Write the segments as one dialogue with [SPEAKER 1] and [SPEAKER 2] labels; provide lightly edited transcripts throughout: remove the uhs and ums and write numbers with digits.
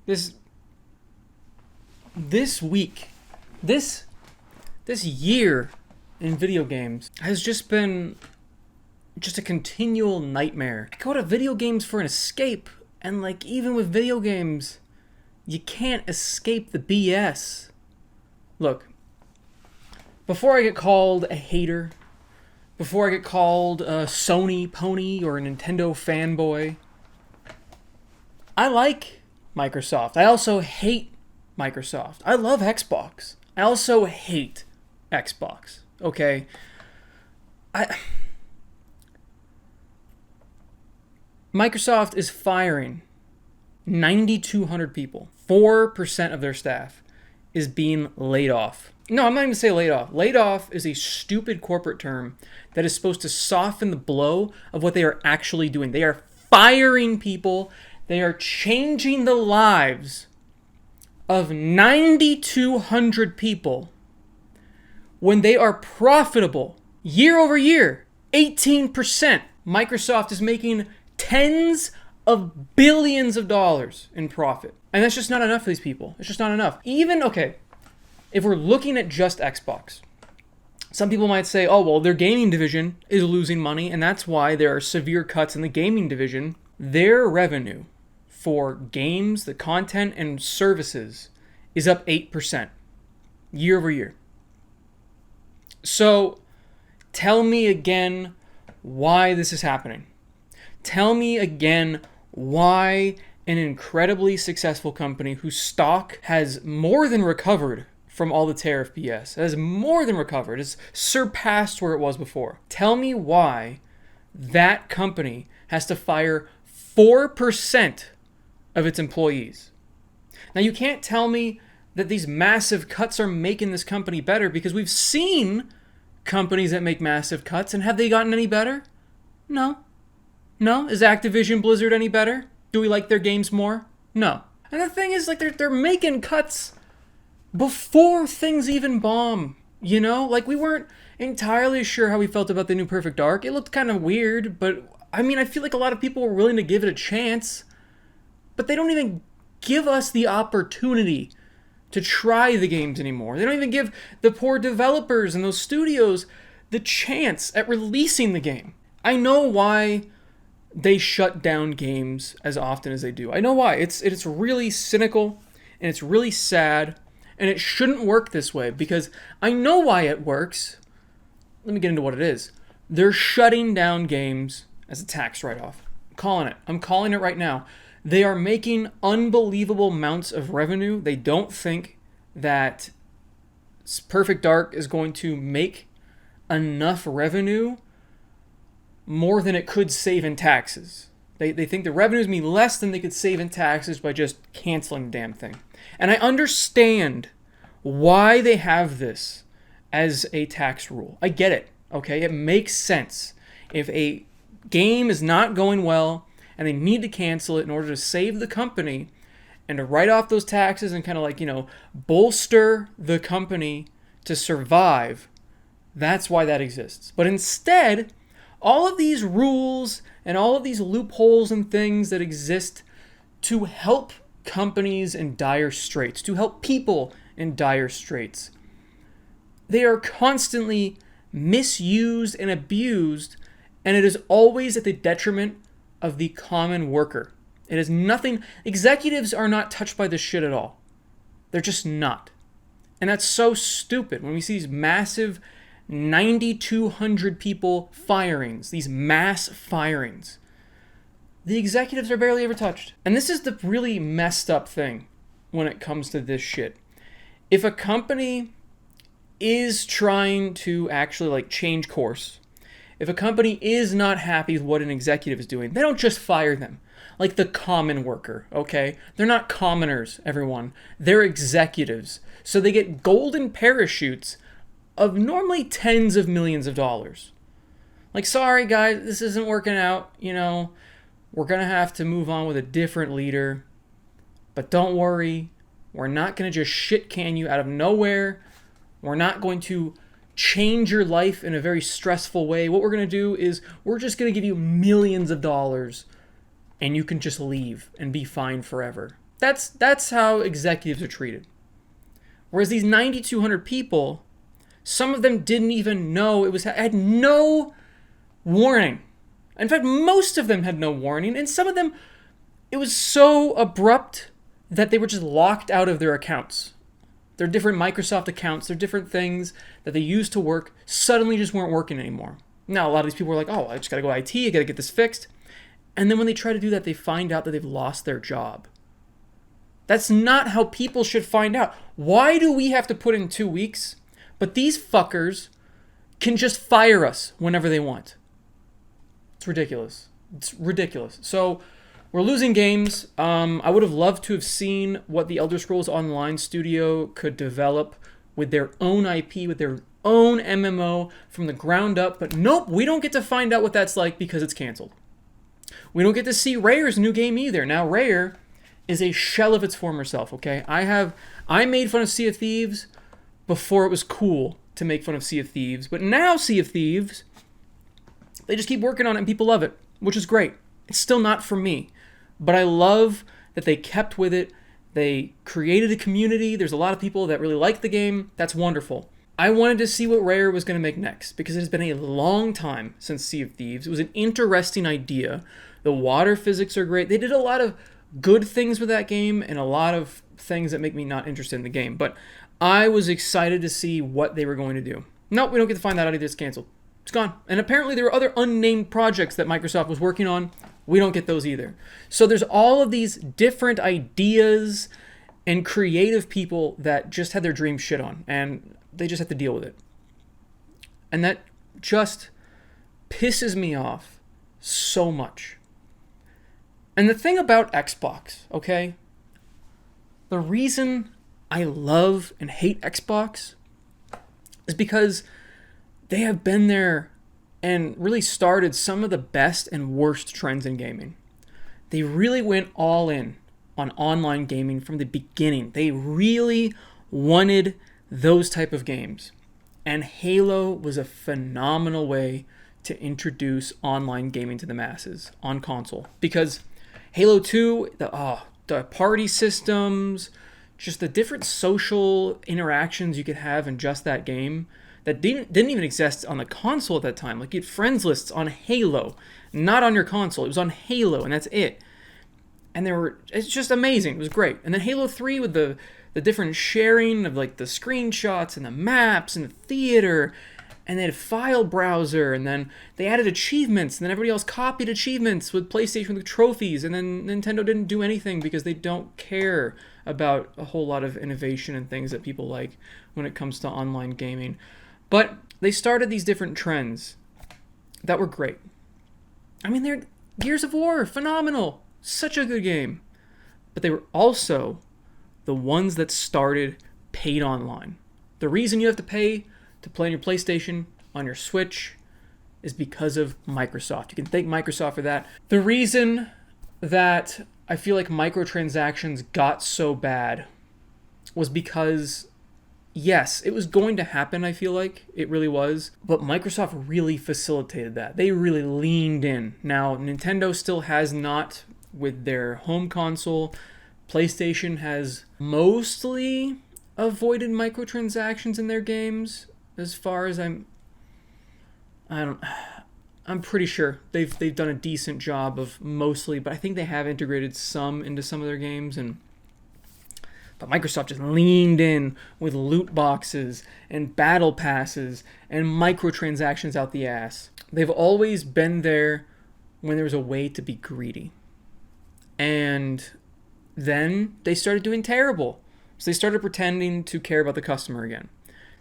[SPEAKER 1] This week, this year in video games has just been just a continual nightmare. I go to video games for an escape, and like even with video games, you can't escape the BS. Look, before I get called a hater, before I get called a Sony pony or a Nintendo fanboy, I like Microsoft. I also hate Microsoft. I love Xbox. I also hate Xbox. Okay? Microsoft is firing 9,200 people. 4% of their staff is being laid off. No, I'm not even going to say laid off. Laid off is a stupid corporate term that is supposed to soften the blow of what they are actually doing. They are firing people. They are changing the lives of 9,200 people when they are profitable year over year, 18%. Microsoft is making tens of billions of dollars in profit. And that's just not enough for these people. It's just not enough. Even, okay, if we're looking at just Xbox, some people might say, oh, well, their gaming division is losing money, and that's why there are severe cuts in the gaming division. Their revenue for games, the content, and services is up 8% year over year. So tell me again why this is happening. Tell me again why an incredibly successful company whose stock has more than recovered from all the tariff BS, has more than recovered, has surpassed where it was before. Tell me why that company has to fire 4% of its employees. Now, you can't tell me that these massive cuts are making this company better, because we've seen companies that make massive cuts, and have they gotten any better? No. No? Is Activision Blizzard any better? Do we like their games more? No. And the thing is, like, they're making cuts before things even bomb, you know? Like, we weren't entirely sure how we felt about the new Perfect Dark. It looked kind of weird, but, I mean, I feel like a lot of people were willing to give it a chance. But they don't even give us the opportunity to try the games anymore. They don't even give the poor developers and those studios the chance at releasing the game. I know why they shut down games as often as they do. I know why. It's really cynical, and it's really sad, and it shouldn't work this way, because I know why it works. Let me get into what it is. They're shutting down games as a tax write-off. I'm calling it right now. They are making unbelievable amounts of revenue. They don't think that Perfect Dark is going to make enough revenue more than it could save in taxes. They think the revenue is going to be less than they could save in taxes by just canceling the damn thing. And I understand why they have this as a tax rule. I get it, okay? It makes sense. If a game is not going well, and they need to cancel it in order to save the company and to write off those taxes and kind of like, bolster the company to survive, that's why that exists. But instead, all of these rules and all of these loopholes and things that exist to help companies in dire straits, to help people in dire straits, they are constantly misused and abused, and it is always at the detriment of the common worker. It is nothing. Executives are not touched by this shit at all. They're just not. And that's so stupid when we see these massive 9,200 people firings, these mass firings. The executives are barely ever touched. And this is the really messed up thing when it comes to this shit. If a company is trying to actually like change course, if a company is not happy with what an executive is doing, they don't just fire them like the common worker, okay? They're not commoners, everyone. They're executives. So they get golden parachutes of normally tens of millions of dollars. Like, sorry, guys, this isn't working out. We're going to have to move on with a different leader. But don't worry. We're not going to just shit can you out of nowhere. We're not going to change your life in a very stressful way. What we're going to do is we're just going to give you millions of dollars and you can just leave and be fine forever. That's how executives are treated. Whereas these 9,200 people, some of them didn't even know had no warning. In fact, most of them had no warning, and some of them, it was so abrupt that they were just locked out of their accounts. Their different Microsoft accounts, their different things that they used to work, suddenly just weren't working anymore. Now, a lot of these people were like, oh, I just gotta go to IT, I gotta get this fixed. And then when they try to do that, they find out that they've lost their job. That's not how people should find out. Why do we have to put in 2 weeks, but these fuckers can just fire us whenever they want? It's ridiculous. It's ridiculous. So we're losing games. I would have loved to have seen what the Elder Scrolls Online studio could develop with their own IP, with their own MMO from the ground up. But nope, we don't get to find out what that's like because it's canceled. We don't get to see Rare's new game either. Now, Rare is a shell of its former self, okay? I made fun of Sea of Thieves before it was cool to make fun of Sea of Thieves. But now Sea of Thieves, they just keep working on it and people love it, which is great. It's still not for me. But I love that they kept with it. They created a community. There's a lot of people that really like the game. That's wonderful. I wanted to see what Rare was going to make next because it has been a long time since Sea of Thieves. It was an interesting idea. The water physics are great. They did a lot of good things with that game and a lot of things that make me not interested in the game. But I was excited to see what they were going to do. Nope, we don't get to find that out either. It's canceled. It's gone. And apparently there were other unnamed projects that Microsoft was working on. We don't get those either. So there's all of these different ideas and creative people that just had their dreams shit on. And they just have to deal with it. And that just pisses me off so much. And the thing about Xbox, okay? The reason I love and hate Xbox is because they have been there and really started some of the best and worst trends in gaming. They really went all in on online gaming from the beginning. They really wanted those type of games. And Halo was a phenomenal way to introduce online gaming to the masses on console. Because Halo 2, the party systems, just the different social interactions you could have in just that game that didn't even exist on the console at that time. Like you had friends lists on Halo, not on your console. It was on Halo, and that's it. And it's just amazing. It was great. And then Halo 3 with the different sharing of like the screenshots and the maps and the theater, and they had a file browser, and then they added achievements, and then everybody else copied achievements with PlayStation with trophies, and then Nintendo didn't do anything because they don't care about a whole lot of innovation and things that people like when it comes to online gaming. But they started these different trends that were great. I mean, they're Gears of War, phenomenal, such a good game. But they were also the ones that started paid online. The reason you have to pay to play on your PlayStation, on your Switch, is because of Microsoft. You can thank Microsoft for that. The reason that I feel like microtransactions got so bad was because, yes, it was going to happen, I feel like. It really was. But Microsoft really facilitated that. They really leaned in. Now, Nintendo still has not with their home console. PlayStation has mostly avoided microtransactions in their games, as far as I'm pretty sure they've done a decent job of mostly, but I think they have integrated some into some of their games. But Microsoft just leaned in with loot boxes and battle passes and microtransactions out the ass. They've always been there when there was a way to be greedy. And then they started doing terrible. So they started pretending to care about the customer again.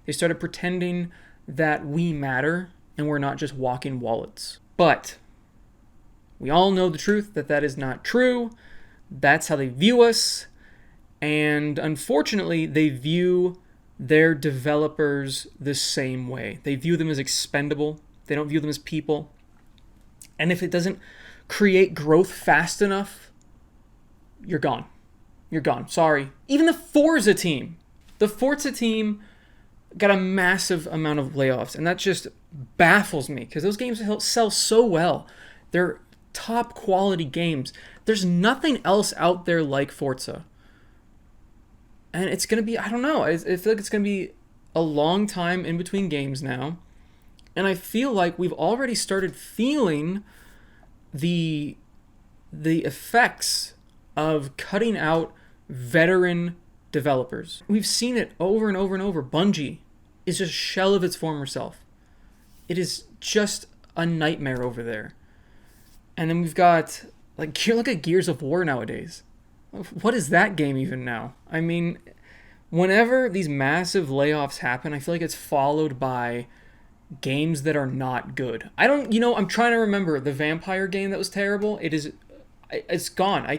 [SPEAKER 1] They started pretending that we matter and we're not just walking wallets. But we all know the truth that is not true. That's how they view us. And unfortunately, they view their developers the same way. They view them as expendable. They don't view them as people. And if it doesn't create growth fast enough, you're gone. You're gone. Sorry. Even the Forza team got a massive amount of layoffs. And that just baffles me because those games sell so well. They're top quality games. There's nothing else out there like Forza. And it's going to be, I don't know, I feel like it's going to be a long time in between games now. And I feel like we've already started feeling the effects of cutting out veteran developers. We've seen it over and over and over. Bungie is just a shell of its former self. It is just a nightmare over there. And then we've got, like, look at Gears of War nowadays. What is that game even now? I mean, whenever these massive layoffs happen, I feel like it's followed by games that are not good. I'm trying to remember the vampire game that was terrible. It's gone. I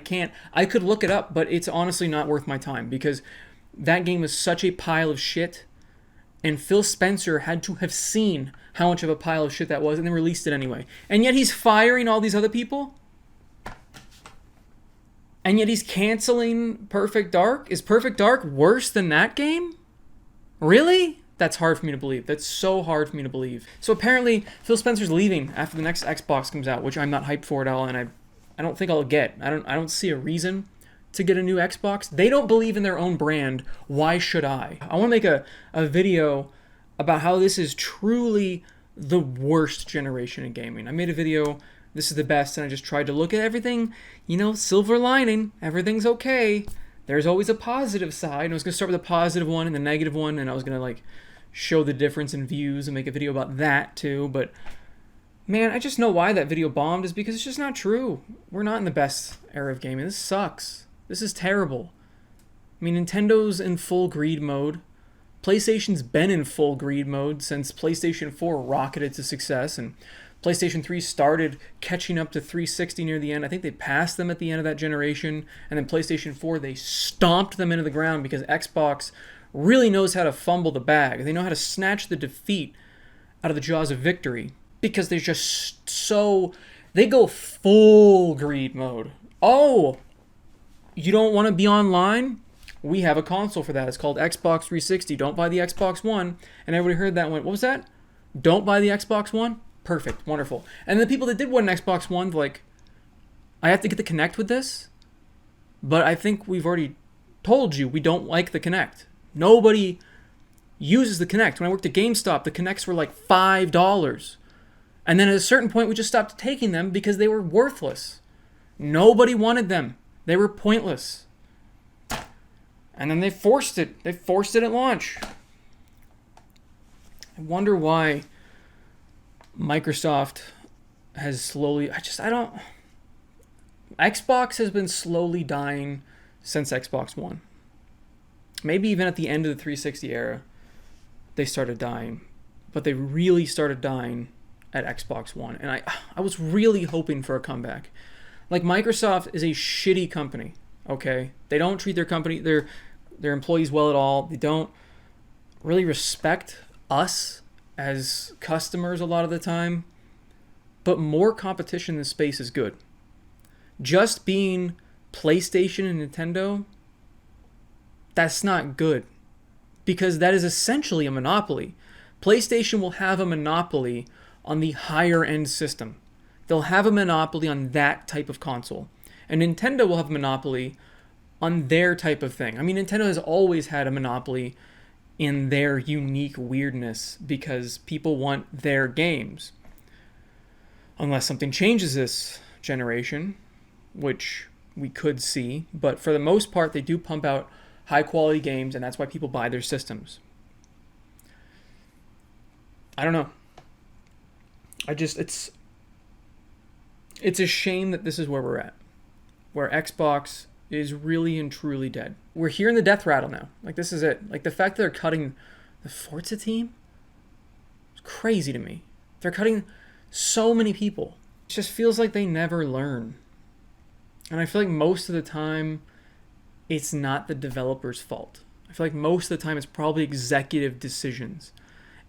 [SPEAKER 1] could look it up, but it's honestly not worth my time because that game was such a pile of shit, and Phil Spencer had to have seen how much of a pile of shit that was and then released it anyway. And yet he's firing all these other people? And yet he's canceling Perfect Dark? Is Perfect Dark worse than that game? Really? That's hard for me to believe. That's so hard for me to believe. So apparently Phil Spencer's leaving after the next Xbox comes out, which I'm not hyped for at all, and I don't think I'll get. I don't see a reason to get a new Xbox. They don't believe in their own brand. Why should I? I want to make a video about how this is truly the worst generation in gaming. I made a video, this is the best, and I just tried to look at everything, silver lining. Everything's okay. There's always a positive side. I was going to start with a positive one and the negative one, and I was going to show the difference in views and make a video about that too. But man, I just know why that video bombed is because it's just not true. We're not in the best era of gaming. This sucks. This is terrible. I mean, Nintendo's in full greed mode. PlayStation's been in full greed mode since PlayStation 4 rocketed to success, and PlayStation 3 started catching up to 360 near the end. I think they passed them at the end of that generation, and then PlayStation 4, they stomped them into the ground because Xbox really knows how to fumble the bag. They know how to snatch the defeat out of the jaws of victory because they're just they go full greed mode. Oh, you don't want to be online? We have a console for that. It's called Xbox 360. Don't buy the Xbox One. And everybody heard that and went, what was that? Don't buy the Xbox One? Perfect. Wonderful. And the people that did want an Xbox One, I have to get the Kinect with this? But I think we've already told you we don't like the Kinect. Nobody uses the Kinect. When I worked at GameStop, the Kinects were $5. And then at a certain point, we just stopped taking them because they were worthless. Nobody wanted them. They were pointless. And then they forced it. They forced it at launch. I wonder why Microsoft has slowly... Xbox has been slowly dying since Xbox One. Maybe even at the end of the 360 era, they started dying. But they really started dying at Xbox One. And I was really hoping for a comeback. Microsoft is a shitty company, okay? They don't treat their employees well at all. They don't really respect us as customers a lot of the time. But more competition in this space is good. Just being PlayStation and Nintendo, that's not good. Because that is essentially a monopoly. PlayStation will have a monopoly on the higher end system. They'll have a monopoly on that type of console. And Nintendo will have a monopoly on their type of thing. I mean, Nintendo has always had a monopoly in their unique weirdness because people want their games. Unless something changes this generation, which we could see. But for the most part, they do pump out high quality games, and that's why people buy their systems. I don't know. It's a shame that this is where we're at. Where Xbox is really and truly dead. We're hearing the death rattle now. This is it. The fact that they're cutting the Forza team is crazy to me. They're cutting so many people. It just feels like they never learn. And I feel like most of the time, it's not the developer's fault. I feel like most of the time, it's probably executive decisions.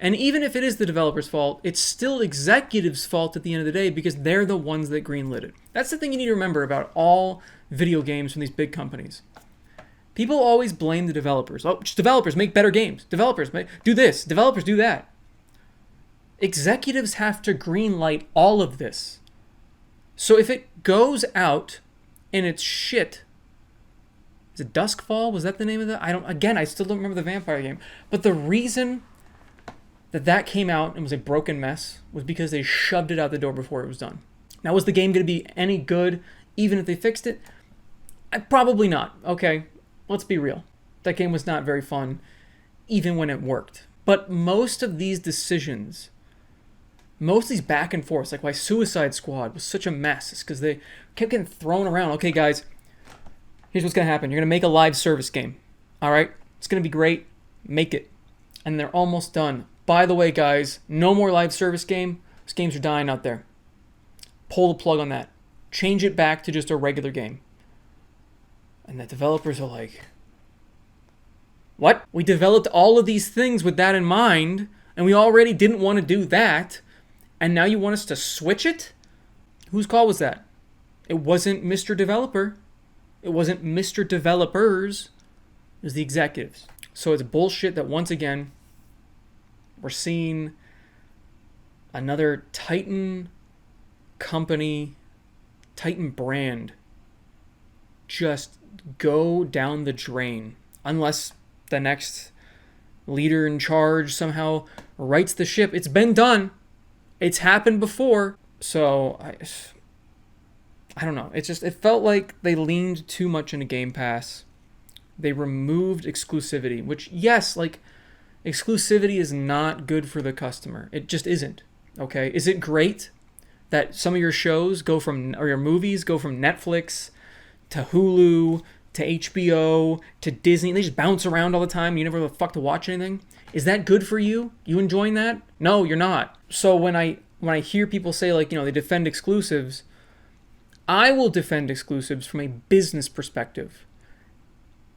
[SPEAKER 1] And even if it is the developer's fault, it's still executives' fault at the end of the day because they're the ones that greenlit it. That's the thing you need to remember about all video games from these big companies. People always blame the developers. Oh, just developers make better games. Developers do this. Developers do that. Executives have to greenlight all of this. So if it goes out and it's shit, is it Duskfall? Was that the name of that? I still don't remember the vampire game. But the reason that came out and was a broken mess was because they shoved it out the door before it was done. Now, was the game going to be any good even if they fixed it? Probably not. Okay, let's be real. That game was not very fun even when it worked. But most of these decisions, most of these back and forths, like why Suicide Squad was such a mess, is because they kept getting thrown around. Okay, guys, here's what's going to happen. You're going to make a live service game. All right? It's going to be great. Make it. And they're almost done. By the way, guys, no more live service game. Those games are dying out there. Pull the plug on that. Change it back to just a regular game. And the developers are like, what? We developed all of these things with that in mind, and we already didn't want to do that, and now you want us to switch it? Whose call was that? It wasn't Mr. Developer. It wasn't Mr. Developers. It was the executives. So it's bullshit that once again, we're seeing another Titan company, Titan brand just go down the drain. Unless the next leader in charge somehow rights the ship. It's been done. It's happened before. So I don't know. It felt like they leaned too much into Game Pass. They removed exclusivity, which, yes, like, exclusivity is not good for the customer. It just isn't. Okay? Is it great that some of your shows or your movies go from Netflix to Hulu to HBO to Disney? They just bounce around all the time. You never have the fuck to watch anything. Is that good for you? You enjoying that? No, you're not. So when I hear people say, like, they defend exclusives, I will defend exclusives from a business perspective.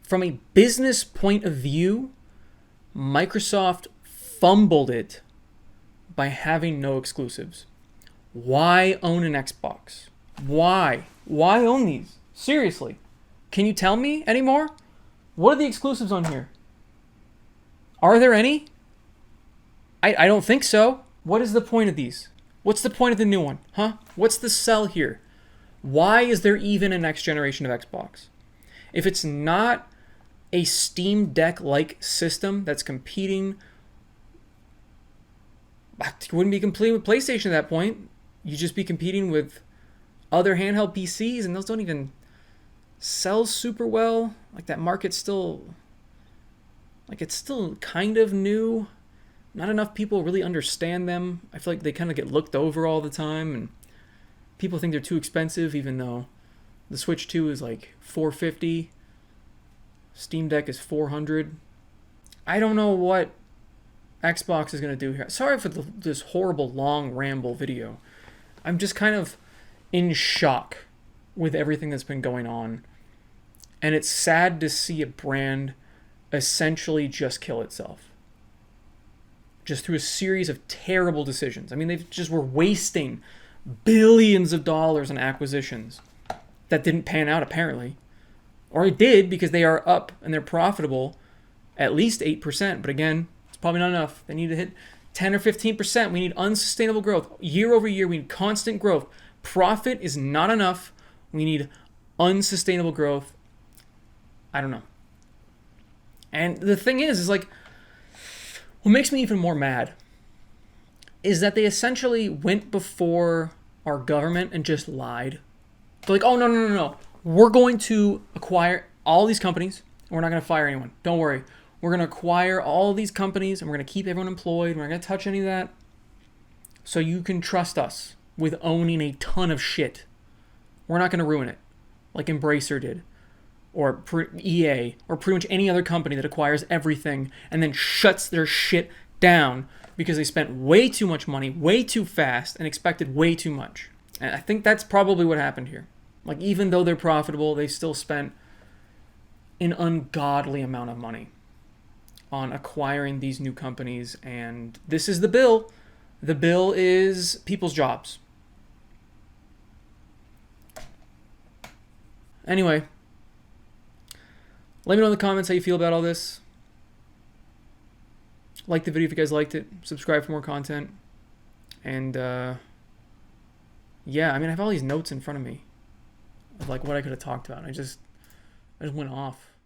[SPEAKER 1] From a business point of view, Microsoft fumbled it by having no exclusives. Why own an Xbox? Why? Why own these? Seriously. Can you tell me anymore? What are the exclusives on here? Are there any? I don't think so. What is the point of these? What's the point of the new one? Huh? What's the sell here? Why is there even a next generation of Xbox? If it's not a Steam Deck-like system that's competing, you wouldn't be competing with PlayStation at that point. You'd just be competing with other handheld PCs, and those don't even sell super well. Like, that market's still, like, it's still kind of new. Not enough people really understand them. I feel like they kind of get looked over all the time, and people think they're too expensive, even though the Switch 2 is like $450. Steam Deck is $400. I don't know what Xbox is going to do here. Sorry for this horrible long ramble video. I'm just kind of in shock with everything that's been going on. And it's sad to see a brand essentially just kill itself. Just through a series of terrible decisions. I mean, they just were wasting billions of dollars on acquisitions that didn't pan out, apparently. Or it did, because they are up and they're profitable at least 8%. But again, it's probably not enough. They need to hit 10 or 15%. We need unsustainable growth. Year over year, we need constant growth. Profit is not enough. We need unsustainable growth. I don't know. And the thing is like, what makes me even more mad is that they essentially went before our government and just lied. They're like, oh, no. We're going to acquire all these companies, and we're not going to fire anyone. Don't worry. We're going to acquire all these companies, and we're going to keep everyone employed. We're not going to touch any of that. So you can trust us with owning a ton of shit. We're not going to ruin it, like Embracer did, or EA, or pretty much any other company that acquires everything and then shuts their shit down because they spent way too much money, way too fast, and expected way too much. And I think that's probably what happened here. Like, even though they're profitable, they still spent an ungodly amount of money on acquiring these new companies. And this is the bill. The bill is people's jobs. Anyway, let me know in the comments how you feel about all this. Like the video if you guys liked it. Subscribe for more content. And, yeah, I mean, I have all these notes in front of me of like what I could have talked about. I just went off.